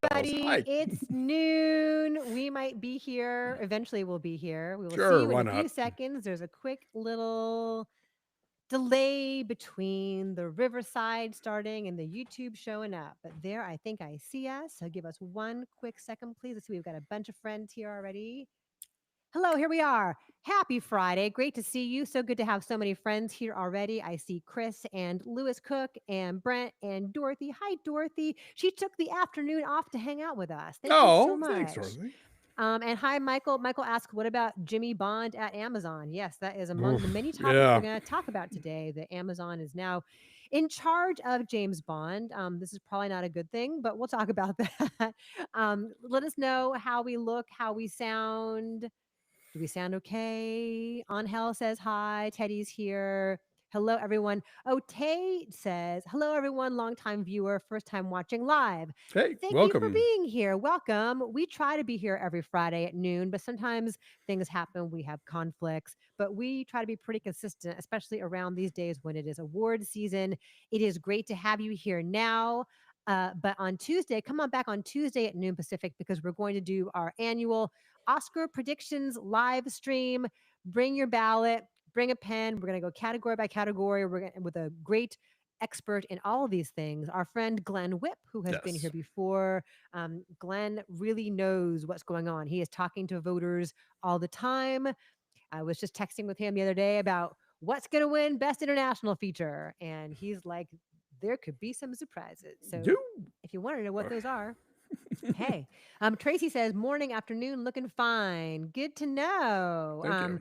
everybody. Hi. It's noon. We might be here. Eventually, we'll be here. We will see Sure, you in why a few not? seconds. There's a quick little delay between the Riverside starting and the YouTube showing up. But there, I think I see us. So give us one quick second, please. Let's see. We've got a bunch of friends here already. Hello, here we are. Happy Friday. Great to see you. So good to have so many friends here already. I see Chris and Lewis Cook and Brent and Dorothy. Hi, Dorothy. She took the afternoon off to hang out with us. Thank you so Oh, thanks, much. Dorothy. And hi, Michael. Michael asked, what about Jimmy Bond at Amazon? Yes, that is among the Oof, many topics we're yeah. going to talk about today. The Amazon is now in charge of James Bond. This is probably not a good thing, but we'll talk about that. Let us know how we look, how we sound. Do we sound okay? Angel says hi. Teddy's here. Hello, everyone. Oh, Tay says, hello, everyone. Longtime viewer, first time watching live. Hey, Thank you for welcome. being here. Welcome. We try to be here every Friday at noon, but sometimes things happen. We have conflicts, but we try to be pretty consistent, especially around these days when it is award season. It is great to have you here now. But on Tuesday, come on back on Tuesday at noon Pacific because we're going to do our annual Oscar predictions live stream. Bring your ballot, bring a pen. We're going to go category by category. We're going with a great expert in all of these things, our friend Glenn Whipp, who has been here Yes. before. Glenn really knows what's going on. He is talking to voters all the time. I was just texting with him the other day about what's going to win Best International Feature. And he's like, there could be some surprises. So You. if you want to know what those are, hey, Tracy says morning, afternoon, looking fine. Good to know. Thank you.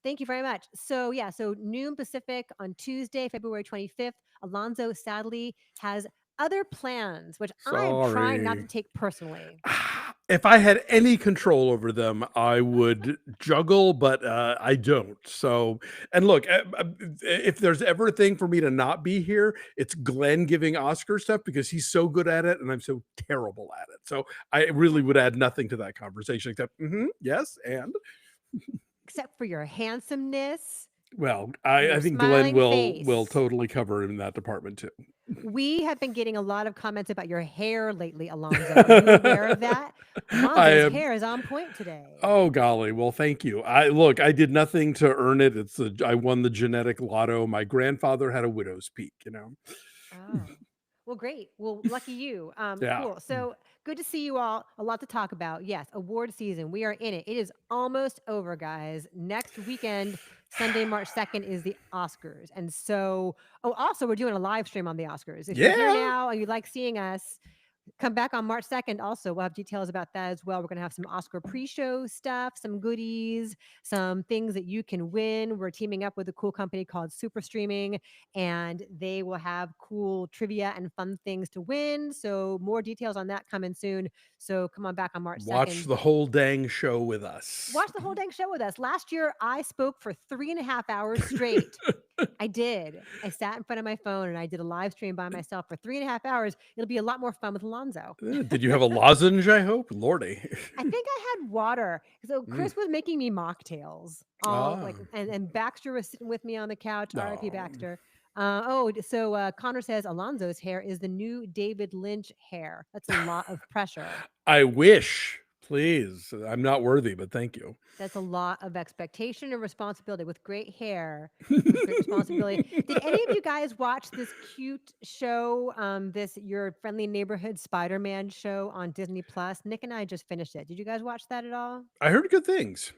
Thank you very much. So yeah, so noon Pacific on Tuesday, February 25th. Alonso sadly has other plans, which I am trying not to Sorry. take personally. If I had any control over them, I would juggle, but I don't. So, and look, if there's ever a thing for me to not be here, it's Glenn giving Oscar stuff because he's so good at it and I'm so terrible at it. So I really would add nothing to that conversation except, yes, and Except for your handsomeness well, and I your think Glenn smiling will face. totally cover in that department too. We have been getting a lot of comments about your hair lately, Alonzo. Are you aware of that? I Alonzo's am. hair is on point today. Oh golly, well, thank you. I did nothing to earn it. I won the genetic lotto. My grandfather had a widow's peak. Oh. Well, great. Well, lucky you. Yeah. Cool. So good to see you all. A lot to talk about. Yes, award season. We are in it. It is almost over, guys. Next weekend, Sunday, March 2nd, is the Oscars. And so, oh, also, we're doing a live stream on the Oscars. If you're here Yeah. now and you like seeing us, come back on March 2nd. Also, we'll have details about that as well. We're going to have some Oscar pre show stuff, some goodies, some things that you can win. We're teaming up with a cool company called Super Streaming, and they will have cool trivia and fun things to win. So, more details on that coming soon. So, come on back on March Watch 2nd. the whole dang show with us. Watch the whole dang show with us. Last year, I spoke for 3.5 hours straight. I did. I sat in front of my phone and I did a live stream by myself for 3.5 hours. It'll be a lot more fun with Alonzo. Did you have a lozenge? I hope, Lordy. I think I had water. So Mm. Chris was making me mocktails. All Ah. like and Baxter was sitting with me on the couch. R.I.P. No. Baxter. Connor says Alonzo's hair is the new David Lynch hair. That's a lot of pressure. I wish. Please. I'm not worthy, but thank you. That's a lot of expectation and responsibility. With great hair comes great responsibility. Did any of you guys watch this cute show, this Your Friendly Neighborhood Spider-Man show on Disney Plus? Nick and I just finished it. Did you guys watch that at all? I heard good things.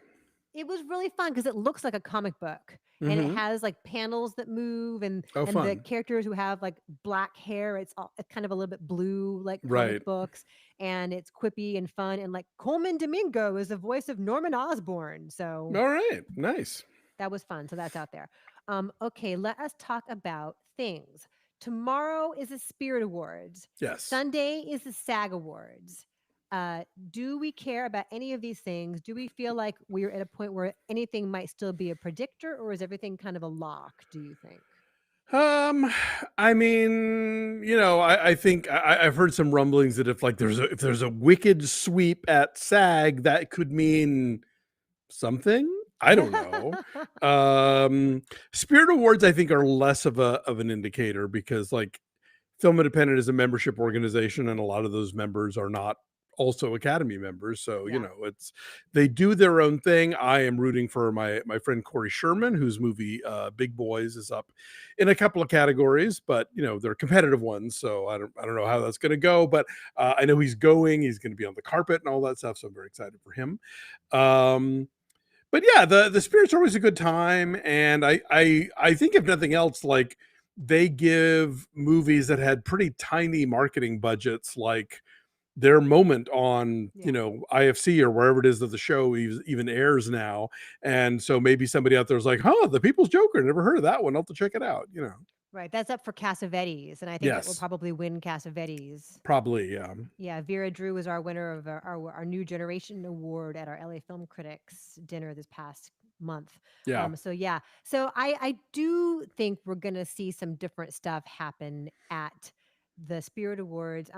It was really fun because it looks like a comic book and it Hmm. has like panels that move Oh, and the fun. characters who have like black hair, it's kind of a little bit blue like comic Right. books, and it's quippy and fun, and like Coleman Domingo is the voice of Norman Osborn. So All right. Nice. that was fun. So that's out there. Okay, let us talk about things. Tomorrow is the Spirit Awards. Yes. Sunday is the SAG Awards. Do we care about any of these things? Do we feel like we're at a point where anything might still be a predictor, or is everything kind of a lock? Do you think? Um, I mean, I think I've heard some rumblings that if there's a wicked sweep at SAG, that could mean something. I don't know. Spirit Awards, I think, are less of an indicator because, like, Film Independent is a membership organization, and a lot of those members are not also Academy members. So, Yeah. it's they do their own thing. I am rooting for my friend Corey Sherman, whose movie Big Boys is up in a couple of categories, but they're competitive ones. So I don't know how that's going to go, but I know he's going. He's going to be on the carpet and all that stuff. So I'm very excited for him. Um, but yeah, the Spirit's always a good time, and I think if nothing else, like they give movies that had pretty tiny marketing budgets, like their moment on Yeah. IFC or wherever it is that the show even airs now, and so maybe somebody out there's like, huh, The People's Joker, never heard of that one, I'll have to check it out. Right. That's up for Cassavetes, and I think that will Yes, probably win Cassavetes. probably, Yeah, Vera Drew was our winner of our New Generation Award at our LA Film Critics dinner this past month. yeah. So yeah, so I do think we're gonna see some different stuff happen at the Spirit Awards.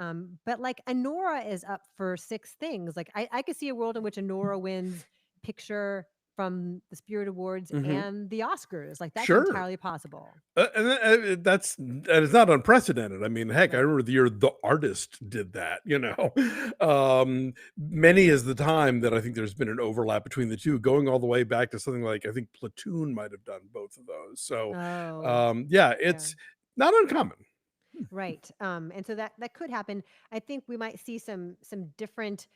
But like Anora is up for 6 things. Like I could see a world in which Anora wins picture from the Spirit Awards Hmm. and the Oscars. Like that's Sure. entirely possible. And it's not unprecedented. I mean, heck, I Right. remember the year The Artist did that. Many is the time that I think there's been an overlap between the two, going all the way back to something like I think Platoon might have done both of those. So, Oh, yeah, yeah. it's not uncommon. Right. And so that could happen. I think we might see some different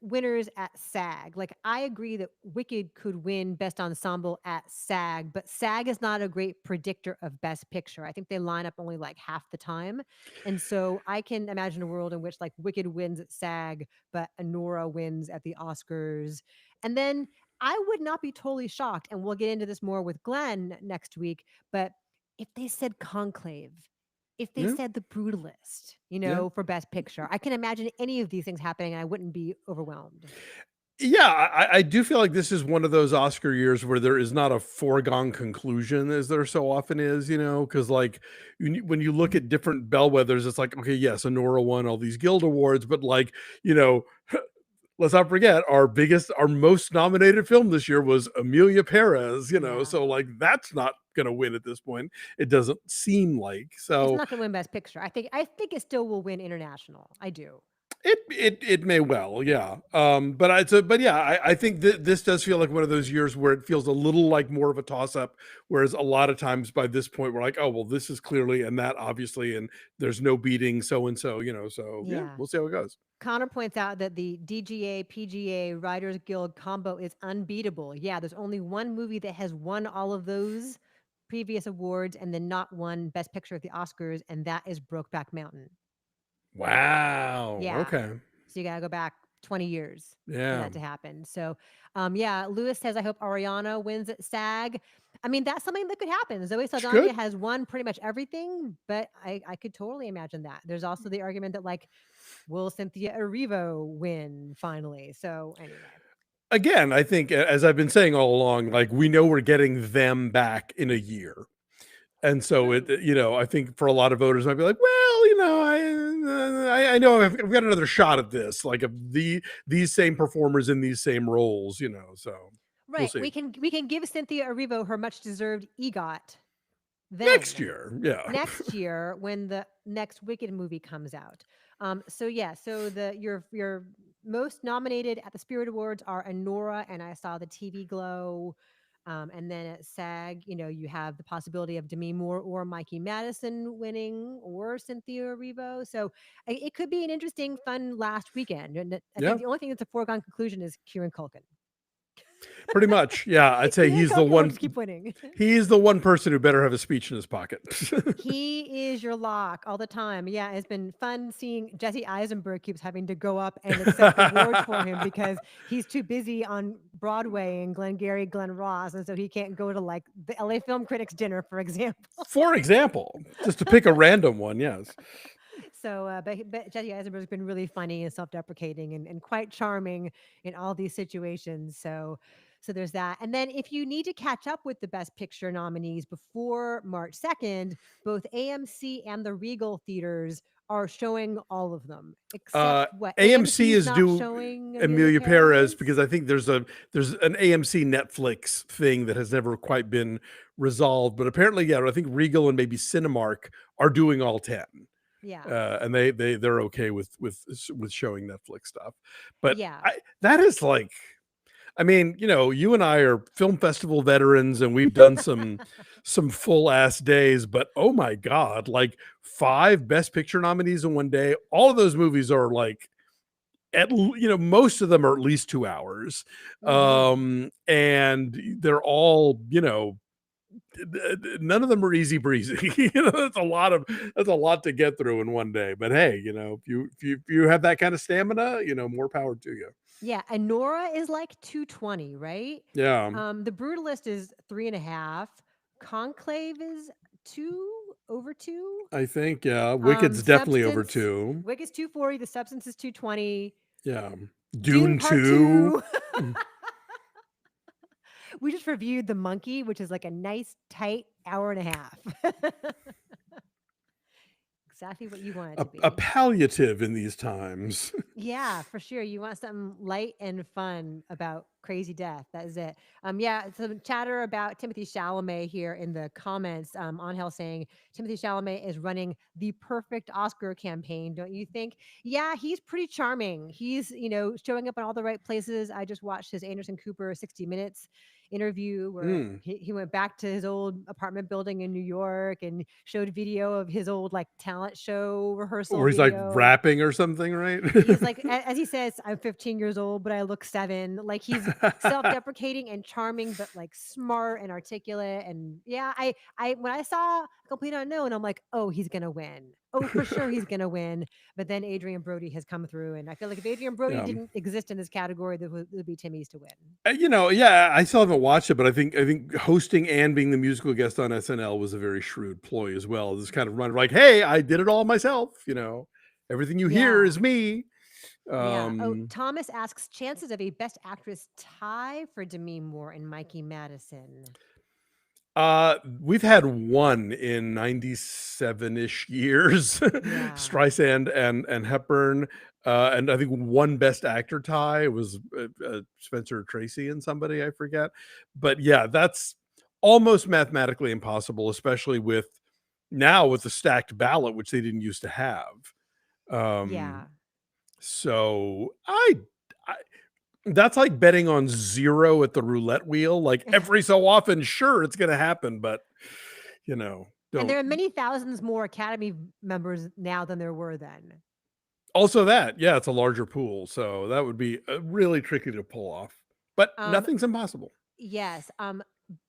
winners at SAG. Like I agree that Wicked could win Best Ensemble at SAG, but SAG is not a great predictor of Best Picture. I think they line up only like half the time. And so I can imagine a world in which like Wicked wins at SAG, but Anora wins at the Oscars. And then I would not be totally shocked, and we'll get into this more with Glenn next week, but if they said Conclave, if they Yeah, said The Brutalist, yeah. for Best Picture, I can imagine any of these things happening and I wouldn't be overwhelmed. Yeah, I do feel like this is one of those Oscar years where there is not a foregone conclusion as there so often is, because like when you look at different bellwethers, it's like, okay, yes, Honora won all these Guild Awards, but like, let's not forget our most nominated film this year was Amelia Perez, Yeah. so like that's not gonna win at this point. It doesn't seem like It's so. not going to win Best Picture. I think it still will win international. I do. It may well, yeah. But yeah, I think that this does feel like one of those years where it feels a little like more of a toss up. Whereas a lot of times by this point we're like, oh well, this is clearly and that obviously, and there's no beating so and so. So yeah, Yeah. we'll see how it goes. Connor points out that the DGA PGA Writers Guild combo is unbeatable. Yeah, there's only one movie that has won all of those previous awards and then not won Best Picture at the Oscars, and that is Brokeback Mountain. Wow. Yeah. Okay. So you got to go back 20 years for Yeah. that to happen. So, yeah, Lewis says, I hope Ariana wins at SAG. I mean, that's something that could happen. Zoe Good. Saldana has won pretty much everything, but I could totally imagine that. There's also the argument that, like, will Cynthia Erivo win finally? So, anyway. Again, I think as I've been saying all along, like we know we're getting them back in a year. And so True. I think for a lot of voters might be like, well, I know I've got another shot at this, like of these same performers in these same roles. So we'll Right. see We can give Cynthia Erivo her much deserved EGOT next then year. Yeah, next year when the next Wicked movie comes out. So yeah, so your most nominated at the Spirit Awards are Anora and I Saw the TV Glow. And then at SAG, you have the possibility of Demi Moore or Mikey Madison winning or Cynthia Erivo. So it could be an interesting, fun last weekend. And I think yeah, the only thing that's a foregone conclusion is Kieran Culkin. pretty much. Yeah, I'd say Kieran he's the Culkin will one. just keep winning. He's the one person who better have a speech in his pocket. He is your lock all the time. Yeah, it's been fun seeing Jesse Eisenberg keeps having to go up and accept awards for him because he's too busy on Broadway and Glengarry Glen Ross, and so he can't go to like the LA Film Critics dinner, for example. For example, just to pick a random one, yes. So, but Jesse Eisenberg's been really funny and self-deprecating and quite charming in all these situations. So there's that. And then if you need to catch up with the Best Picture nominees before March 2nd, both AMC and the Regal theaters are showing all of them, except Uh, what AMC AMC's is not due showing Amelia Amelia Perez Perez. because I think there's an AMC Netflix thing that has never quite been resolved. But apparently, yeah, I think Regal and maybe Cinemark are doing all 10. Yeah. And they're okay with showing Netflix stuff. But Yeah. that is like, I mean, you and I are film festival veterans, and we've done some full ass days. But oh my god, like 5 Best Picture nominees in one day. All of those movies are like, most of them are at least 2 hours, Mhm. and they're all, none of them are easy breezy. That's a lot to get through in one day. But hey, if you have that kind of stamina, more power to you. Yeah, and Nora is like 220, right? Yeah, The Brutalist is 3.5. Conclave is 2 over 2. I think, yeah, Wicked's definitely over Substance, 2. Wicked's 240. The Substance is 220. Yeah, Dune Dune Part 2. 2. We just reviewed The Monkey, which is like a nice tight hour and a half. Exactly what you want it to A be. palliative in these times. Yeah, for sure. You want something light and fun about crazy death. That is it. Yeah, some chatter about Timothy Chalamet here in the comments. On Hell saying Timothy Chalamet is running the perfect Oscar campaign, don't you think? Yeah, he's pretty charming. He's, showing up in all the right places. I just watched his Anderson Cooper 60 Minutes interview where Mm. he went back to his old apartment building in New York and showed video of his old like talent show rehearsal Or he's like video. rapping or something, right? He's like, as he says, I'm 15 years old, but I look 7. Like he's self-deprecating and charming, but like smart and articulate. And yeah, when I saw Complete Unknown, I'm like, oh, he's gonna win. Oh, for sure, he's gonna win. But then Adrian Brody has come through, and I feel like if Adrian Brody Yeah. didn't exist in this category, there would be Timmy's to win. Yeah, I still haven't watched it, but I think hosting and being the musical guest on SNL was a very shrewd ploy as well. This kind of run like, hey, I did it all myself. Everything you hear Yeah. is me. Yeah. Oh, Um, Thomas asks chances of a Best Actress tie for Demi Moore and Mikey Madison. we've had one in 97-ish years, Yeah. Streisand and Hepburn, and I think one Best Actor tie was Spencer Tracy and somebody I forget, but yeah, that's almost mathematically impossible, especially with the stacked ballot, which they didn't used to have. Um, Yeah. so I that's like betting on 0 at the roulette wheel. Like every so often, sure, it's going to happen, but And don't. there are many thousands more Academy members now than there were then. Also, that, yeah, it's a larger pool, so that would be really tricky to pull off. But Um, nothing's impossible. yes.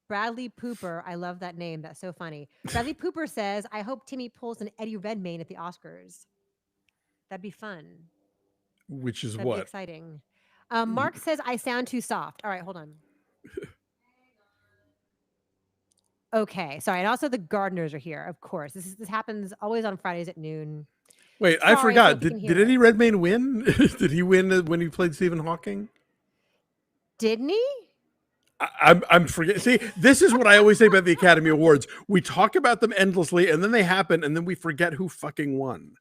Bradley Pooper, I love that name. That's so funny. Bradley Pooper says, "I hope Timmy pulls an Eddie Redmayne at the Oscars. That'd be fun. Which is That'd be what? exciting." Mark says, "I sound too soft." All right, hold on. Okay, sorry. And also the gardeners are here, of course. This happens always on Fridays at noon. Wait, I Sorry, I don't know forgot. if you can Did hear it. Eddie Redmayne win? Did he win when he played Stephen Hawking? Didn't he? I'm forgetting. See, this is what I always say about the Academy Awards. We talk about them endlessly, and then they happen, and then we forget who fucking won.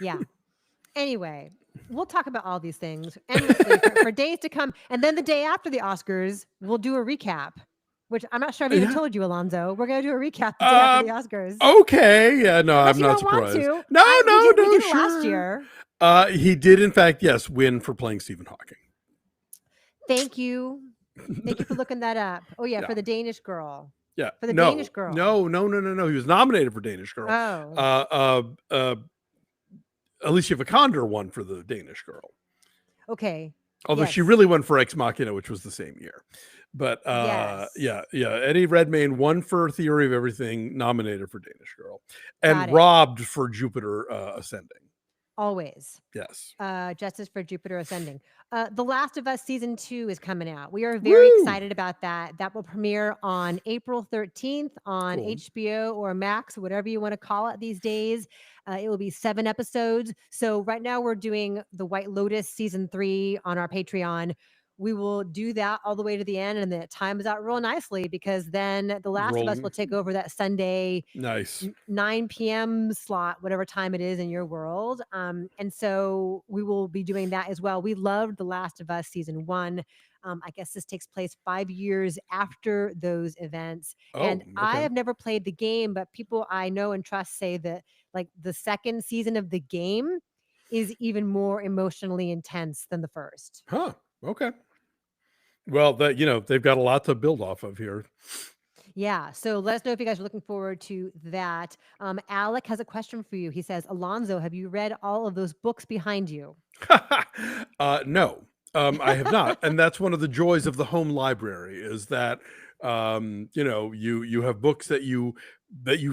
Yeah. Anyway, we'll talk about all these things endlessly for days to come. And then the day after the Oscars, we'll do a recap, which I'm not sure I've even Yeah. told you, Alonso. We're going to do a recap the day after the Oscars. Okay. Yeah, no, Unless I'm you not don't want surprised. to. No, no, We no, did it last sure. year. He did, in fact, yes, win for playing Stephen Hawking. Thank you. Thank you for looking that up. Oh, yeah, Yeah. for the Danish girl. Yeah. For the No, Danish girl. no, no, no, no, no. He was nominated for Danish Girl. Oh, Alicia Vikander won for the Danish Girl. okay. Although she Yes. really won for Ex Machina, which was the same year. But Yes. yeah. Eddie Redmayne won for Theory of Everything, nominated for Danish Girl, Got and it. robbed for Jupiter Ascending. Always. Yes. Justice for Jupiter Ascending. The Last of Us season 2 is coming out. We are very excited about that. That will premiere on April 13th on Cool. HBO or Max, whatever you want to call it these days. It will be 7 episodes. So right now we're doing the White Lotus season 3 on our Patreon. we will do that all the way to the end, and then it times out real nicely because then The Last of Us will Rolling. take over that Sunday Nice. 9 p.m. slot, whatever time it is in your world. And so we will be doing that as well. We loved The Last of Us season one. I guess this takes place 5 years after those events. Oh, And I okay. have never played the game, but people I know and trust say that like the second season of the game is even more emotionally intense than the first. Huh. Okay. Well, that they've got a lot to build off of here. Yeah. So let us know if you guys are looking forward to that. Alec has a question for you. He says, Alonzo, have you read all of those books behind you? No, I have not, and that's one of the joys of the home library is that you have books that you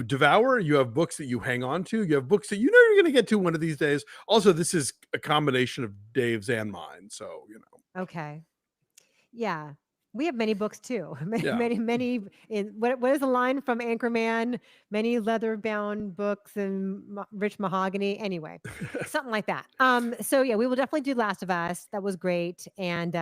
devour, you have books that you hang on to, you have books that you know you're going to get to one of these days. Also, this is a combination of Dave's and mine, so Okay. Yeah. We have many books too. Many, yeah. many. What is the line from Anchorman? Many leather bound books and rich mahogany. Anyway, something like that. So yeah, we will definitely do Last of Us. That was great. And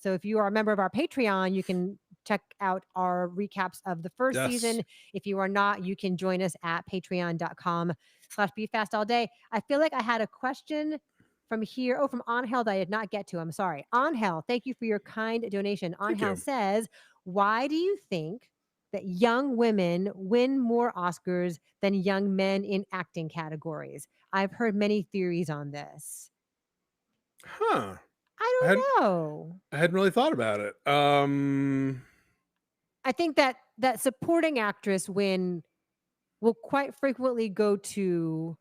so if you are a member of our Patreon, you can check out our recaps of the first Yes. season. If you are not, you can join us at patreon.com/befastallday. I feel like I had a question from here. Oh, from Angel that I did not get to. I'm sorry. Angel, thank you for your kind donation. Thank Angel you. says, why do you think that young women win more Oscars than young men in acting categories? I've heard many theories on this. Huh. I I hadn't don't know. I hadn't really thought about it. I think that that supporting actress win will quite frequently go to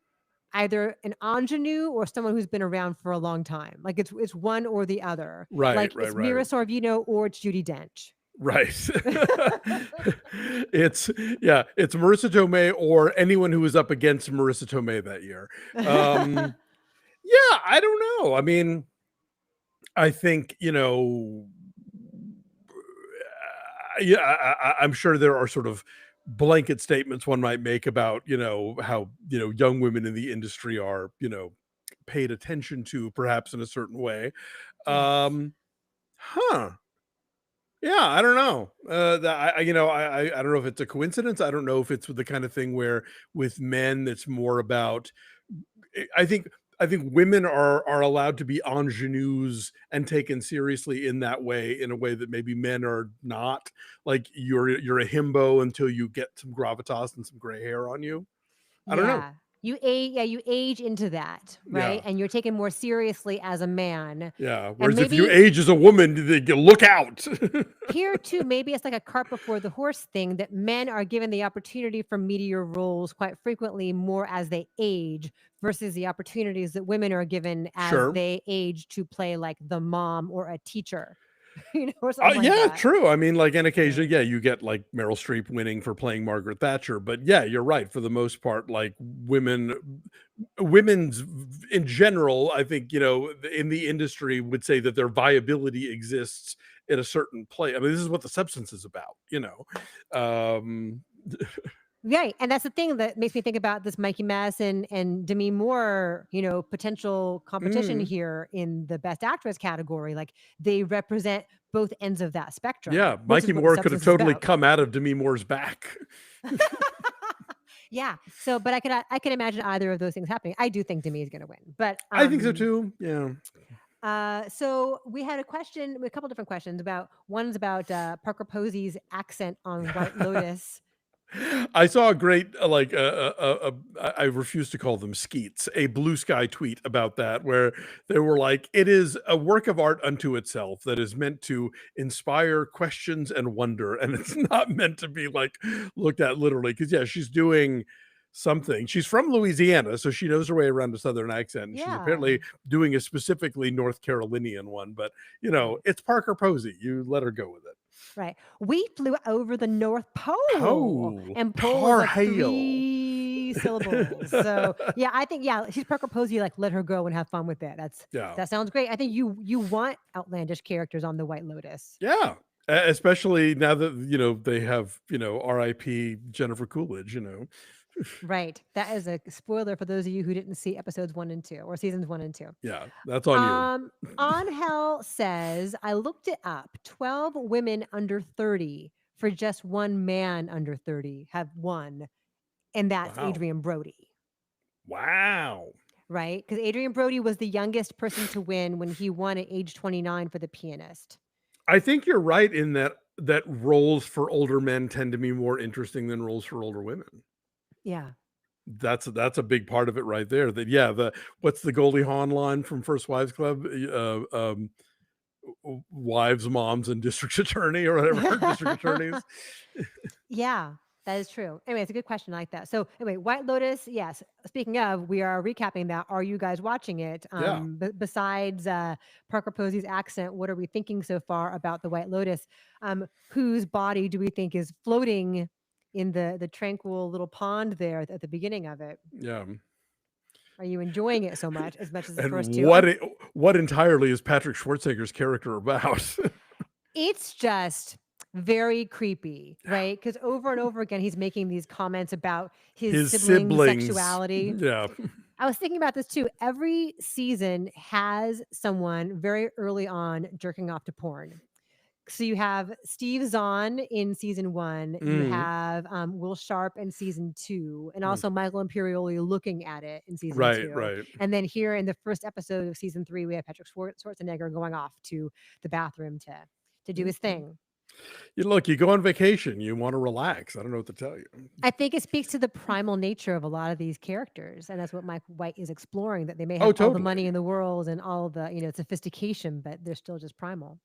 either an ingenue or someone who's been around for a long time. Like it's one or the other. Right, Like right, it's right. Mira Sorvino or it's Judy Dench. Right. It's it's Marissa Tomei or anyone who was up against Marissa Tomei that year. Yeah, I don't know. I mean, I think, yeah, I'm sure there are sort of blanket statements one might make about, how, young women in the industry are, paid attention to perhaps in a certain way. Yes. Um, huh. Yeah, I don't know. That I don't know if it's a coincidence. I don't know if it's the kind of thing where with men it's more about. I think women are allowed to be ingenues and taken seriously in that way, in a way that maybe men are not. Like you're a himbo until you get some gravitas and some gray hair on you. I don't know. Yeah. You age, yeah, you age into that, right? Yeah, And you're taken more seriously as a man. yeah. And Whereas if you maybe age as a woman, you look out. here too, maybe it's like a cart before the horse thing that men are given the opportunity for meteor roles quite frequently more as they age versus the opportunities that women are given as Sure. they age to play like the mom or a teacher, or something like Yeah, that. true. I mean, like, and Yeah. occasionally, yeah, you get like Meryl Streep winning for playing Margaret Thatcher, but yeah, you're right. For the most part, like women's in general, I think in the industry would say that their viability exists in a certain place. I mean, this is what the substance is about. Um, Right. And that's the thing that makes me think about this Mikey Madison and Demi Moore, potential competition mm, here in the best actress category. Like they represent both ends of that spectrum, yeah, which is Mikey what the Moore could have substance is totally about. come out of Demi Moore's back. Yeah. So, but I could imagine either of those things happening. I do think Demi is going to win, but I think so too. Yeah. so we had a couple different questions about one's about Parker Posey's accent on White Lotus. I saw a great I refuse to call them skeets, a blue sky tweet about that where they were like, it is a work of art unto itself that is meant to inspire questions and wonder, and it's not meant to be like looked at literally. Because yeah, she's doing something. She's from Louisiana, so she knows her way around a southern accent, and she's Yeah. apparently doing a specifically North Carolinian one. But Right. it's Parker Posey. You let her go with it. Right. We flew over the North Pole, Oh, and pole is tar like hail. 3 syllables. So yeah, I think yeah, she's Parker Posey. Like let her go and have fun with it. Yeah. That sounds great. I think you want outlandish characters on the White Lotus. Yeah, especially now that they have RIP Jennifer Coolidge. Right. That is a spoiler for those of you who didn't see episodes 1 and 2 or seasons 1 and 2. Yeah, that's on you. Um, Angel says, I looked it up. 12 women under 30 for just one man under 30 have won, and that's Wow. Adrian Brody, Wow. right? Because Adrian Brody was the youngest person to win when he won at age 29 for The Pianist. I think you're right in that roles for older men tend to be more interesting than roles for older women. Yeah. That's a big part of it right there. That yeah, the what's the Goldie Hawn line from First Wives Club? Wives, moms, and district attorney or whatever, district attorneys. Yeah, that is true. Anyway, it's a good question. I like that. So anyway, White Lotus. Yes. Speaking of, we are recapping that. Are you guys watching it? Yeah. Besides Parker Posey's accent, what are we thinking so far about the White Lotus? Whose body do we think is floating in the tranquil little pond there at the beginning of it? Yeah. Are you enjoying it so much as the first And two? what entirely is Patrick Schwarzenegger's character about? It's just very creepy, right? Because over and over again, he's making these comments about his His sibling siblings. sexuality. Yeah. I was thinking about this too. Every season has someone very early on jerking off to porn. So you have Steve Zahn in season 1. You Mm, have Will Sharp in season 2, and mm. also Michael Imperioli looking at it in season Right, 2. right. And then here in the first episode of season 3, we have Patrick Schwarzenegger going off to the bathroom to do his Mhm. thing. You go on vacation, you want to relax. I don't know what to tell you. I think it speaks to the primal nature of a lot of these characters, and that's what Mike White is exploring. That they may Oh, have all the money totally. in the world and all the sophistication, but they're still just primal.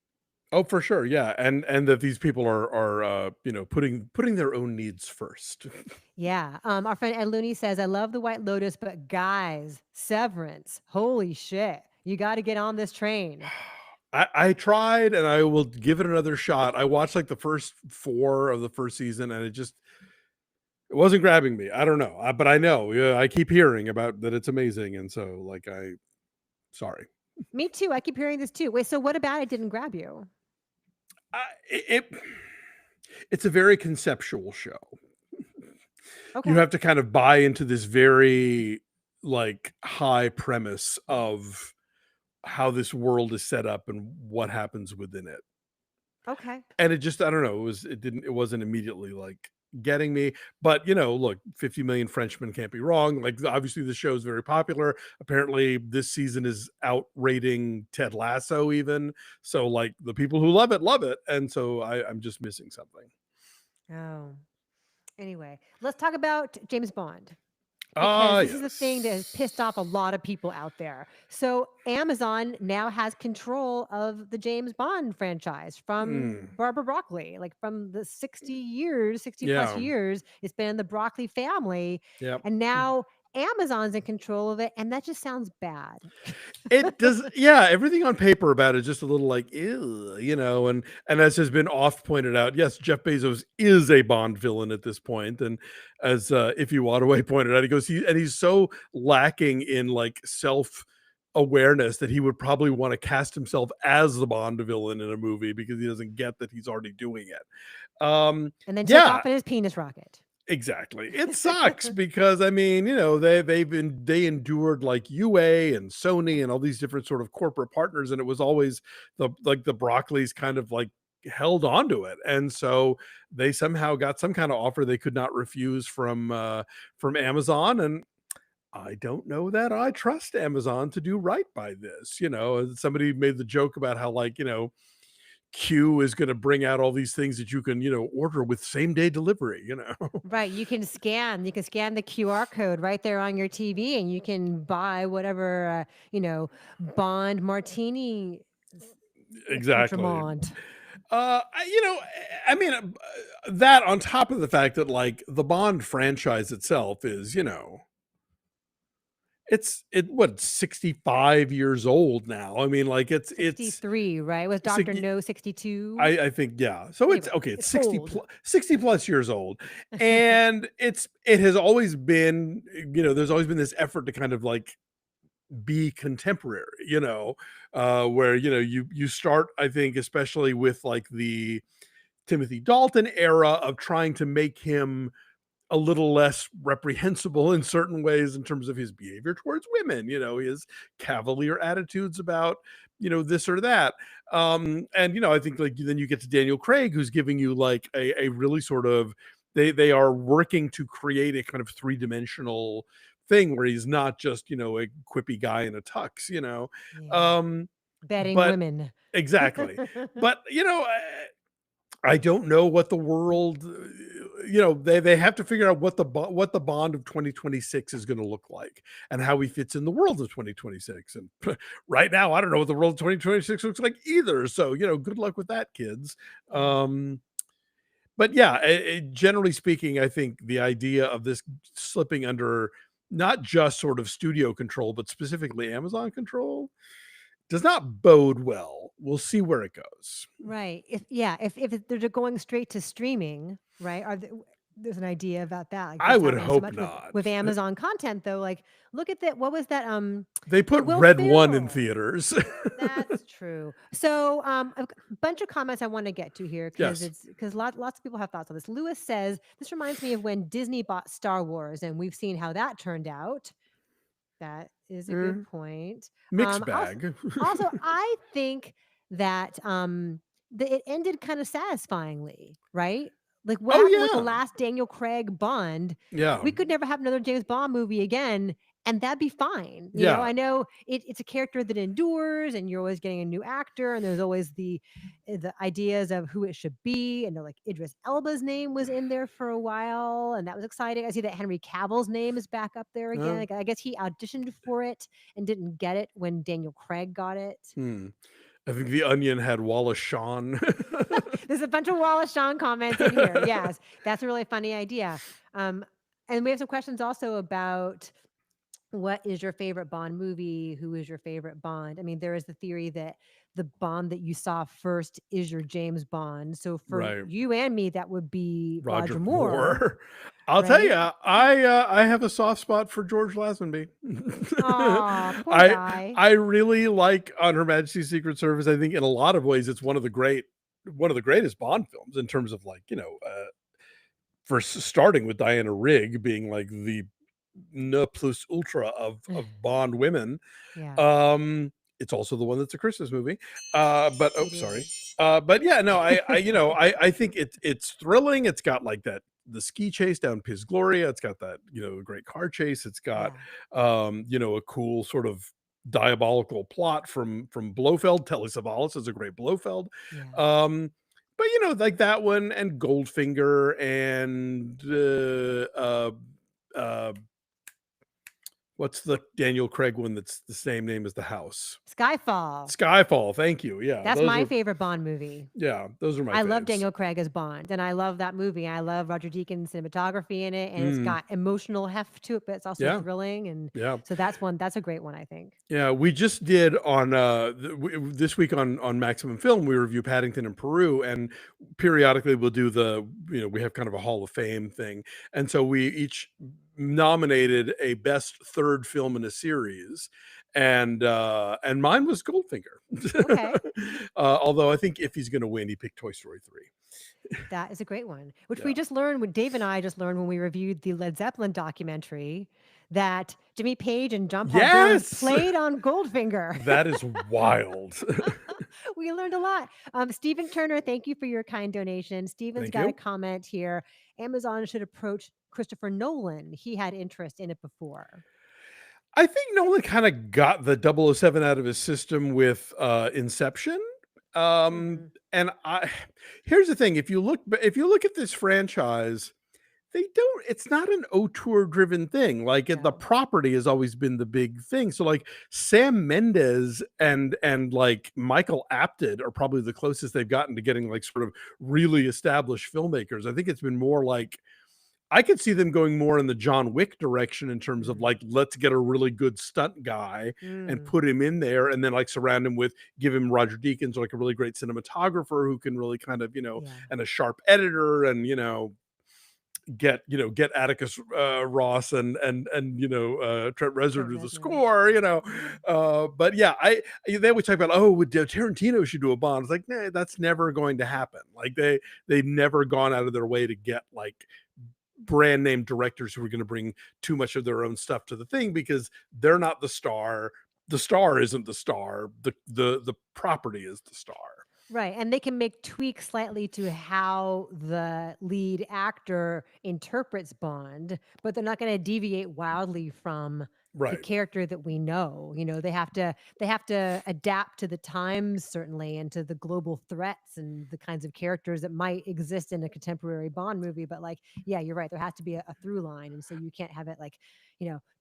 Oh, for sure. Yeah. And that these people are putting their own needs first. Yeah. Our friend Ed Looney says, I love the White Lotus, but guys, Severance, holy shit. You got to get on this train. I tried and I will give it another shot. I watched like the first 4 of the first season and it wasn't grabbing me. I don't know. But I know. Yeah, I keep hearing about that it's amazing and so like sorry. Me too. I keep hearing this too. Wait, so what about it didn't grab you? It it's a very conceptual show. You Okay. have to kind of buy into this very like high premise of how this world is set up and what happens within it. Okay. And it just, I don't know, it wasn't immediately like getting me. But look, 50 million Frenchmen can't be wrong. Like obviously the show is very popular. Apparently this season is outrating Ted Lasso even. So like the people who love it. And so I'm just missing something. Oh. Anyway, let's talk about James Bond. Because Ah, this is the thing that has yes. pissed off a lot of people out there. So Amazon now has control of the James Bond franchise from Mm, Barbara Broccoli, like from the 60 years, 60 plus yeah. years, it's been in the Broccoli family. Yep. And now Amazon's in control of it. And that just sounds bad. It does, yeah, everything on paper about it is just a little like, ew, and as has been oft pointed out, yes, Jeff Bezos is a Bond villain at this point, and as Ify Wadaway pointed out, he's so lacking in like self awareness that he would probably want to cast himself as the Bond villain in a movie because he doesn't get that he's already doing it. And then take Yeah, off in his penis rocket. exactly. It sucks because I mean, they endured like UA and Sony and all these different sort of corporate partners, and it was always the Broccoli's kind of like held onto it, and so they somehow got some kind of offer they could not refuse from Amazon, and I don't know that I trust Amazon to do right by this. Somebody made the joke about how like Q is going to bring out all these things that you can, order with same day delivery. Right. You can scan the QR code right there on your TV and you can buy whatever, Bond martini Exactly. accoutrement. I mean, that on top of the fact that like the Bond franchise itself is, what 65 years old now. I mean, like it's 63, right? Was Dr. sig- No 62? I think yeah. So it's Anyway, okay. It's it's old. 60 plus years old, and it has always been, there's always been this effort to kind of like be contemporary, where you start, I think, especially with like the Timothy Dalton era of trying to make him a little less reprehensible in certain ways in terms of his behavior towards women, his cavalier attitudes about, this or that. And I think like then you get to Daniel Craig, who's giving you like a really sort of they are working to create a kind of three-dimensional thing where he's not just, a quippy guy in a tux. Yeah. Um, Betting but women. exactly. But I don't know what the world, they have to figure out what the Bond of 2026 is going to look like and how he fits in the world of 2026. And right now, I don't know what the world of 2026 looks like either. So, good luck with that, kids. Yeah. But yeah, generally speaking, I think the idea of this slipping under not just sort of studio control, but specifically Amazon control does not bode well. We'll see where it goes. Right. If they're going straight to streaming, right? There's an idea about that, like I what's would happening so hope much not. with Amazon content, though. Like, look at that. What was that? They The put Will Red One in Ferrell. theaters. That's true. So, a bunch of comments I want to get to here because Yes. because lots of people have thoughts on this. Lewis says this reminds me of when Disney bought Star Wars, and we've seen how that turned out. That is a good Mm, point. mixed Also, bag. I think that it ended kind of satisfyingly, right? Like what Oh happened with the yeah. last Daniel Craig Bond, Yeah. we could never have another James Bond movie again, and that'd be fine. Yeah. I know it's a character that endures, and you're always getting a new actor, and there's always the ideas of who it should be. And like Idris Elba's name was in there for a while, and that was exciting. I see that Henry Cavill's name is back up there again. Uh, Like, I guess he auditioned for it and didn't get it when Daniel Craig got it. hmm. I think the Onion had Wallace Shawn. There's a bunch of Wallace Shawn comments in here. Yes, that's a really funny idea. Um, and we have some questions also about what is your favorite Bond movie? Who is your favorite Bond? I mean, there is the theory that the Bond that you saw first is your James Bond. So for Right. you and me, that would be Roger Roger Moore, Moore. I'll tell you, right? I have a soft spot for George Lazenby. Aw, poor I guy. I really like On Her Majesty's Secret Service. I think in a lot of ways it's one of the greatest Bond films in terms of like, for starting with Diana Rigg being like the ne plus ultra of Bond women. Yeah, Um, it's also the one that's a Christmas movie. But oh, it sorry. is. But yeah, no, I think it's thrilling. It's got like the ski chase down Piz Gloria. It's got that, great car chase. It's got, Yeah, a cool sort of diabolical plot from Blofeld. Telly Savalas is a great Blofeld. yeah. Um, but like that one and Goldfinger and uh, what's the Daniel Craig one that's the same name as the house? Skyfall. Skyfall. Thank you. Yeah, That's my favorite Bond movie. those are my I love faves. Daniel Craig as Bond, and I love that movie. I love Roger Deakins' cinematography in it, and it's Mm, got emotional heft to it, but it's also yeah, thrilling. And yeah, so that's a great one, I think. yeah. We just did on this week on Maximum Film. We review Paddington in Peru, and periodically we'll do we have kind of a Hall of Fame thing, and so we each nominated a best third film in a series, and mine was Goldfinger. Okay, Although I think if he's going to win, he picked Toy Story 3. that is a great one, which Yeah. we just learned when Dave and I just learned when we reviewed the Led Zeppelin documentary that Jimmy Page and John Paul Jones Yes, played on Goldfinger. that is wild. We learned a lot. Stephen Turner, thank you for your kind donation. Stephen's Thank got a you. comment here. Amazon should approach Christopher Nolan. He had interest in it before. I think Nolan kind of got the 007 out of his system with Inception. Um, Mhm. and I here's the thing: if you look at this franchise, they don't. It's not an auteur driven thing. Like the No. property has always been the big thing. So like Sam Mendes and like Michael Apted are probably the closest they've gotten to getting like sort of really established filmmakers. I think it's been more like I could see them going more in the John Wick direction in terms of Mhm. like, let's get a really good stunt guy and Mm. put him in there and then like surround him with, give him Roger Deakins, like a really great cinematographer who can really kind of, Yeah. and a sharp editor and, get Atticus Ross and Trent Reznor Trent to the Reznor. score, Yeah. but yeah, they always talk about, oh, Tarantino should do a Bond. It's like, nah, that's never going to happen. Like they've never gone out of their way to get like brand name directors who are going to bring too much of their own stuff to the thing because they're not the star. The star isn't the star. The property is the star. Right. And they can make tweaks slightly to how the lead actor interprets Bond, but they're not going to deviate wildly from the Right. character that we know. You know, they have to adapt to the times certainly and to the global threats and the kinds of characters that might exist in a contemporary Bond movie. But like, yeah, you're right. There has to be a through line. And so you can't have it like,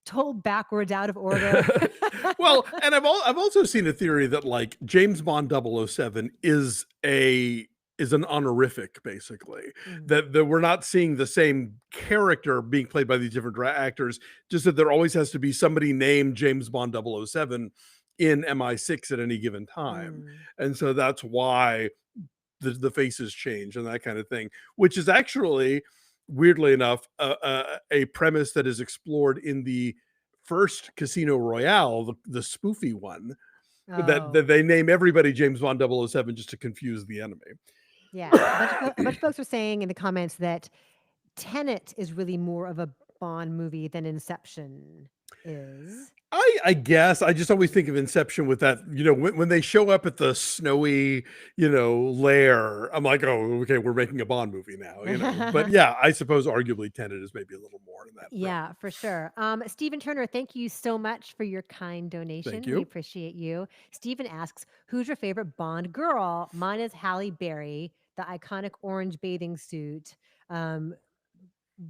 told backwards out of order. Well, and I've also seen a theory that like James Bond 007 is an honorific, basically, Mhm. that we're not seeing the same character being played by these different actors, just that there always has to be somebody named James Bond 007 in MI6 at any given time. Mm. And so that's why the faces change and that kind of thing, which is actually, weirdly enough, a premise that is explored in the first Casino Royale, the spoofy one, that Oh. they name everybody James Bond 007 just to confuse the enemy. Yeah, a bunch of folks were saying in the comments that Tenet is really more of a Bond movie than Inception is. I guess I just always think of Inception with that, when they show up at the snowy, lair, I'm like, oh, okay, we're making a Bond movie now. But yeah, I suppose arguably Tenet is maybe a little more in that realm. Yeah, for sure. Stephen Turner, thank you so much for your kind Thank donation. We you. appreciate you. Stephen asks, who's your favorite Bond girl? Mine is Halle Berry, the iconic orange bathing suit. Um,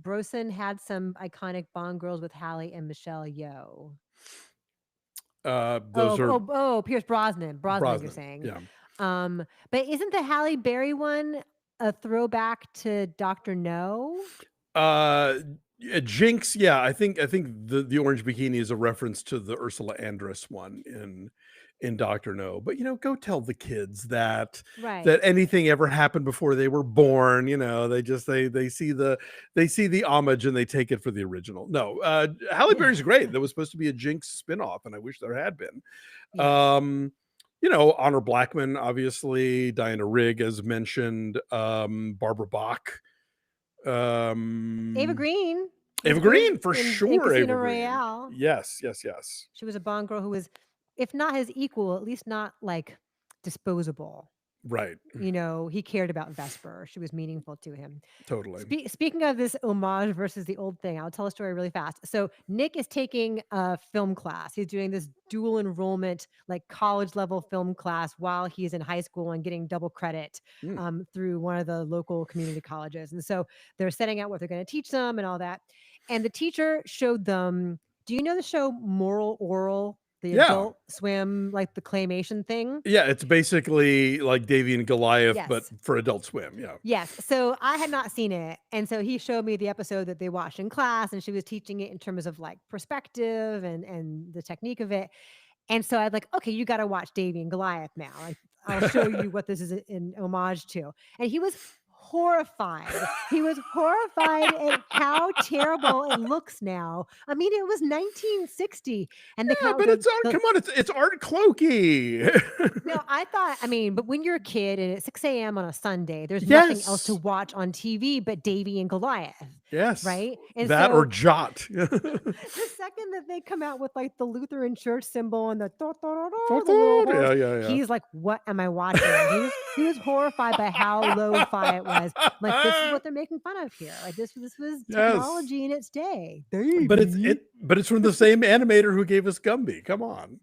Brosen had some iconic Bond girls with Halle and Michelle Yeoh. Those are Pierce Brosnan. Brosnan, you're Brosnan. saying. Yeah. But isn't the Halle Berry one a throwback to Dr. No? Yeah, Jinx, yeah, I think the orange bikini is a reference to the Ursula Andress one in Doctor No. But go tell the kids that Right. anything ever happened before they were born. They see the homage and they take it for the original. No, Halle Berry's great. There was supposed to be a Jinx spinoff, and I wish there had been. Yes. Honor Blackman, obviously, Diana Rigg, as mentioned, Barbara Bach. Ava Green was Ava great Green, for in sure, Casino Ava Green. Royale. Yes, yes, yes. She was a Bond girl who was, if not his equal, at least not like disposable. Right, He cared about Vesper. She was meaningful to him. totally. Speaking of this homage versus the old thing, I'll tell a story really fast. So Nick is taking a film class. He's doing this dual enrollment, like college level film class while he's in high school and getting double credit Mm. through one of the local community colleges. And so they're setting out what they're going to teach them and all that. And the teacher showed them. Do you know the show Moral Oral? The Yeah. Adult Swim, like the claymation thing? Yeah, it's basically like Davy and Goliath, but Yes. for Adult Swim, yeah. Yes. So I had not seen it. And so he showed me the episode that they watched in class and she was teaching it in terms of like perspective and the technique of it. And so I'd like, okay, you got to watch Davy and Goliath now. Like, I'll show you what this is in homage to. And he was horrified. He was horrified at how terrible it looks now. I mean, it was 1960, and they come Yeah, out but with it's art. Come on, it's Art Clokey. no, but when you're a kid and at 6 a.m. on a Sunday, there's nothing else to Yes. watch on TV but Davy and Goliath, Yes. right? And That or so Jot. the second that they come out with like the Lutheran church symbol and the the little horse, Yeah, yeah, yeah. he's like, "What am I watching?" He was horrified by how lo-fi it was. Like, this is what they're making fun of here. Like this was Yes. technology in its day. But it's from the same animator who gave us Gumby. Come on.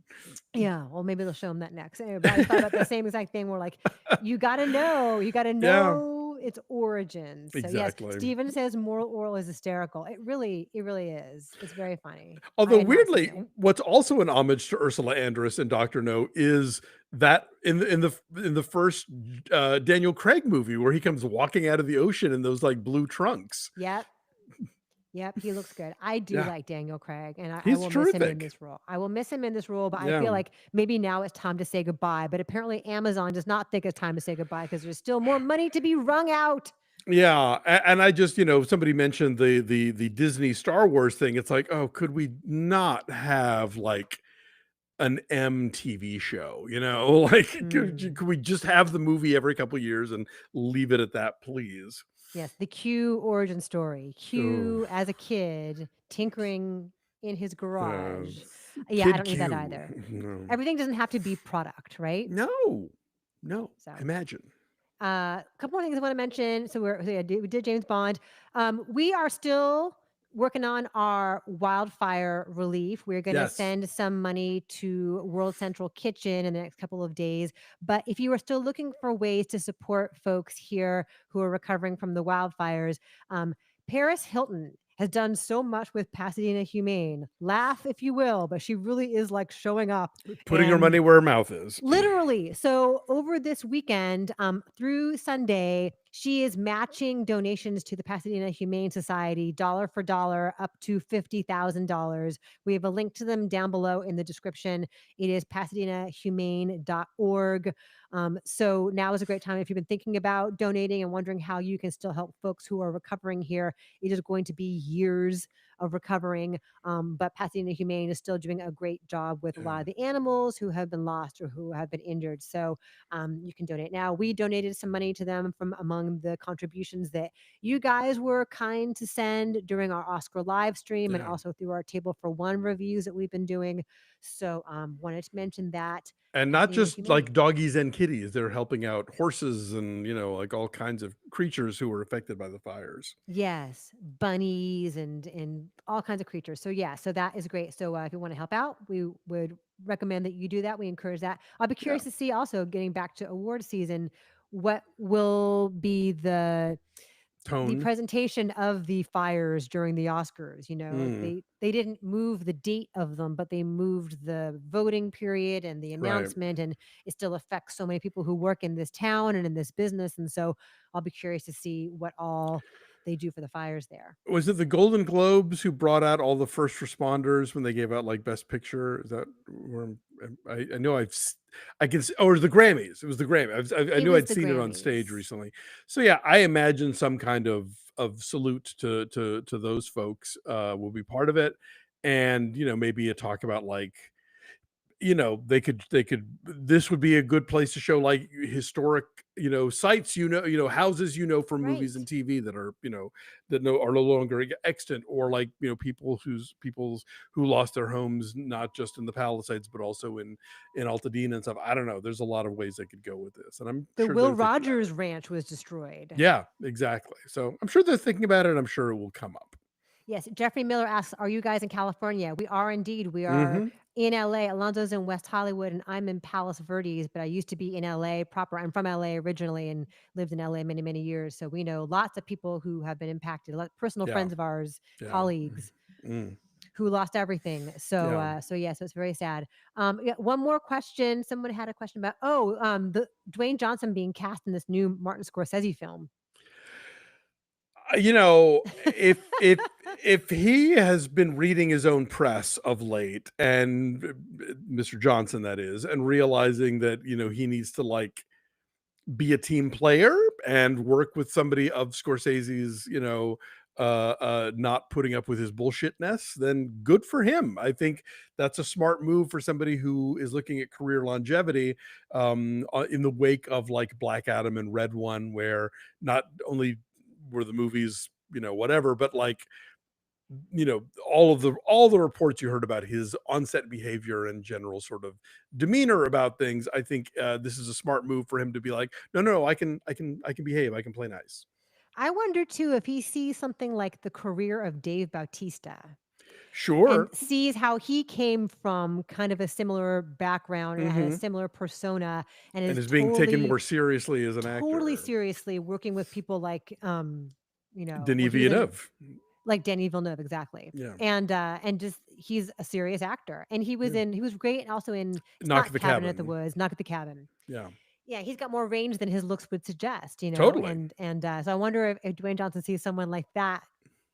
Yeah, well, maybe they'll show him that next. Anyway, but I thought about the same exact thing where, like, you got to know Yeah, its origins. So yes, exactly. Steven says Moral Oral is hysterical. It really is. It's very funny. I Although had not seen weirdly, it. what's also an homage to Ursula Andress and Doctor No is that in the first Daniel Craig movie where he comes walking out of the ocean in those like blue trunks. Yep, he looks good. I do Yeah, like Daniel Craig, and I he's will miss him in terrific. this role. I will miss him in this role, but I Yeah. feel like maybe now it's time to say goodbye. But apparently, Amazon does not think it's time to say goodbye because there's still more money to be wrung out. Yeah, and I just, somebody mentioned the Disney Star Wars thing. It's like, oh, could we not have like an MTV show? Like, could we just have the movie every couple of years and leave it at that, please? Yes, the Q origin story. Oh, Q as a kid tinkering in his uh, garage. Yeah, I Kid don't need that Q. either. No. Everything doesn't have to be product, right? No. No. So Imagine. a couple more things I want to mention. We did James Bond. We are still working on our wildfire relief. We're going to Yes. send some money to World Central Kitchen in the next couple of days. But if you are still looking for ways to support folks here who are recovering from the wildfires, um, Paris Hilton has done so much with Pasadena Humane. Laugh if you will, but she really is like showing up Putting her and money where her mouth is. literally. So over this weekend, through Sunday, she is matching donations to the Pasadena Humane Society, dollar for dollar, up to $50,000. We have a link to them down below in the description. It is pasadenahumane.org. So now is a great time if you've been thinking about donating and wondering how you can still help folks who are recovering here. It is going to be years of recovering, but Pasadena Humane is still doing a great job with a Yeah. lot of the animals who have been lost or who have been injured. So you can donate now. We donated some money to them from among the contributions that you guys were kind to send during our Oscar live stream and Yeah. also through our Table for One reviews that we've been doing. So wanted to mention that. And not Pasadena just like Humane. doggies and kitties. They're helping out horses and, like all kinds of creatures who were affected by the fires. Yes, bunnies and all kinds of creatures. So yeah, so that is great. So if you want to help out, we would recommend that you do that. We encourage that. I'll be Yeah. curious to see also getting back to award season, what will be the Tone. presentation of the fires during the Oscars. Mm, They didn't move the date of them, but they moved the voting period and the right. announcement, and it still affects so many people who work in this town and in this business. And so I'll be curious to see what all they do for the fires there. Was it the Golden Globes who brought out all the first responders when they gave out like Best Picture? Is that where I know I can or it was the Grammys. It was the Grammys. I It knew was I'd the seen it on stage Grammys. recently. So yeah, I imagine some kind of salute to those folks will be part of it, and maybe a talk about like they could this would be a good place to show like historic sites, houses from movies and Right. TV that are that are no longer extant, or like people's who lost their homes not just in the Palisades but also in Altadena and stuff. I don't know, there's a lot of ways they could go with this, and I'm The sure Will they're thinking about it. Rogers Ranch was destroyed. Yeah, exactly, so I'm sure they're thinking about it. I'm sure it will come up. Yes, Jeffrey Miller asks, "Are you guys in California?" We are indeed. We are Hmm. in LA. Alonzo's in West Hollywood, and I'm in Palos Verdes. But I used to be in LA proper. I'm from LA originally, and lived in LA many, many years. So we know lots of people who have been impacted. Personal Yeah. friends of ours, Yeah. colleagues Mm. who lost everything. So, Yeah. so it's very sad. Yeah, one more question. Someone had a question about the Dwayne Johnson being cast in this new Martin Scorsese film. You know, if he has been reading his own press of late, and Mr. Johnson that is, and realizing that, he needs to like be a team player and work with somebody of Scorsese's, not putting up with his bullshitness, then good for him. I think that's a smart move for somebody who is looking at career longevity, in the wake of like Black Adam and Red One, where not only were the movies, whatever, but like, all the reports you heard about his on-set behavior and general sort of demeanor about things. I think this is a smart move for him to be like, no, no, no, I can behave, I can play nice. I wonder too if he sees something like the career of Dave Bautista and Sure. sees how he came from kind of a similar background and had a Hmm. similar persona and And is is being taken totally, more seriously as an totally actor. seriously working with people like, Denis well, he was in Villeneuve. like Danny Villeneuve, exactly. Yeah. And just he's a serious actor. And Yeah. he was great also in it's Knock not at the Cabin at the Cabin. Woods, Knock at the Cabin. Yeah. Yeah, he's got more range than his looks would suggest, Totally. and so I wonder if Dwayne Johnson sees someone like that,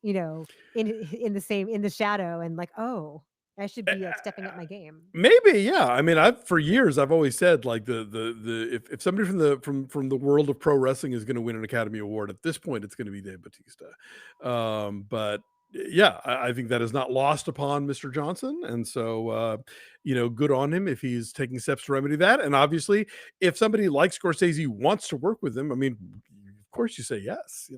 in the same in the shadow and like, oh, I should be like stepping up my game. Maybe, yeah. I mean, I've for years I've always said like the if somebody from the world of pro wrestling is going to win an Academy Award at this point, it's going to be Dave Batista. But yeah, I think that is not lost upon Mr. Johnson, and so good on him if he's taking steps to remedy that. And obviously, if somebody like Scorsese wants to work with him, I mean, of course you say yes.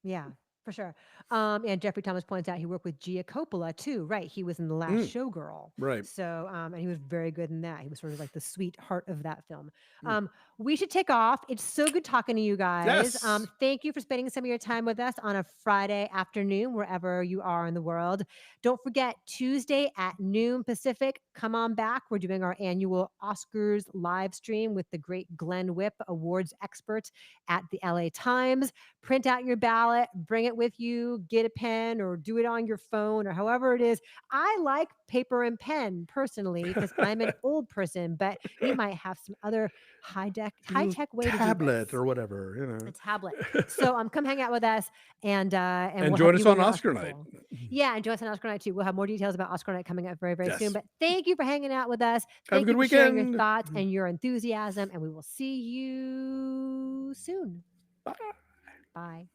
Yeah, for sure. And Jeffrey Thomas points out he worked with Gia Coppola too, right? He was in The Last Mm, Showgirl. right. So, and he was very good in that. He was sort of like the sweetheart of that film. Mm. We should take off. It's so good talking to you guys. Yes. Thank you for spending some of your time with us on a Friday afternoon, wherever you are in the world. Don't forget, Tuesday at noon Pacific, come on back. We're doing our annual Oscars live stream with the great Glenn Whipp, awards expert at the LA Times. Print out your ballot, bring it with you, get a pen or do it on your phone or however it is. I like paper and pen personally because I'm an old person, but you might have some other high Little tech way to do tablet this. or whatever, A tablet. So come hang out with us and and we'll help join us you win on your Oscar Oscar night. poll. Yeah, and join us on Oscar night too. We'll have more details about Oscar night coming up very, very soon. Yes. But thank you for hanging out with us. Have a Thank good you for sharing your weekend. thoughts and your enthusiasm. And we will see you soon. Bye. Bye.